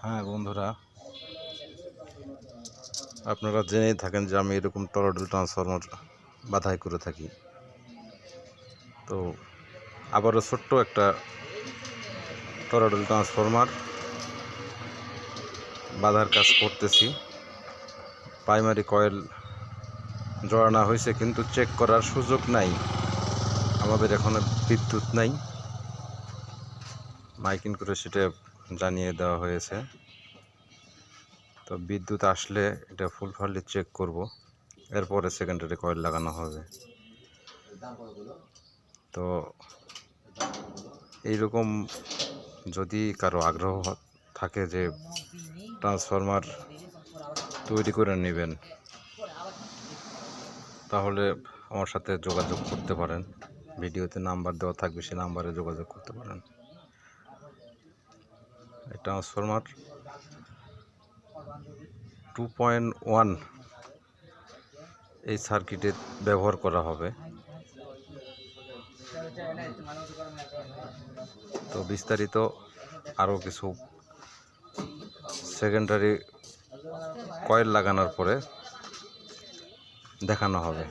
হ্যাঁ বন্ধুরা, আপনারা জেনেই থাকেন যে আমি এরকম টরয়েডাল ট্রান্সফরমার বাধাই করে থাকি। তো আবারও ছোট্ট একটা টরয়েডাল ট্রান্সফরমার বাধার কাজ করতেছি। প্রাইমারি কয়েল জড়ানো হয়েছে, কিন্তু চেক করার সুযোগ নাই, আমাদের এখনো বিদ্যুৎ নাই। মাইকিং করে সেটা জানিয়ে দেওয়া হয়েছে। তো বিদ্যুৎ আসলে এটা ফুলফালি চেক করব, এরপরে সেকেন্ডারি কয়েল লাগানো হবে। তো এইরকম যদি কারো আগ্রহ থাকে যে ট্রান্সফরমার তৈরি করে নেবেন, তাহলে আমার সাথে যোগাযোগ করতে পারেন। ভিডিওতে নাম্বার দেওয়া থাকবে, সেই নাম্বারে যোগাযোগ করতে পারেন। এই ট্রান্সফরমার 2.1 এই সার্কিটে ব্যবহার করা হবে। তো বিস্তারিত আরও কিছু সেকেন্ডারি কয়েল লাগানোর পরে দেখানো হবে।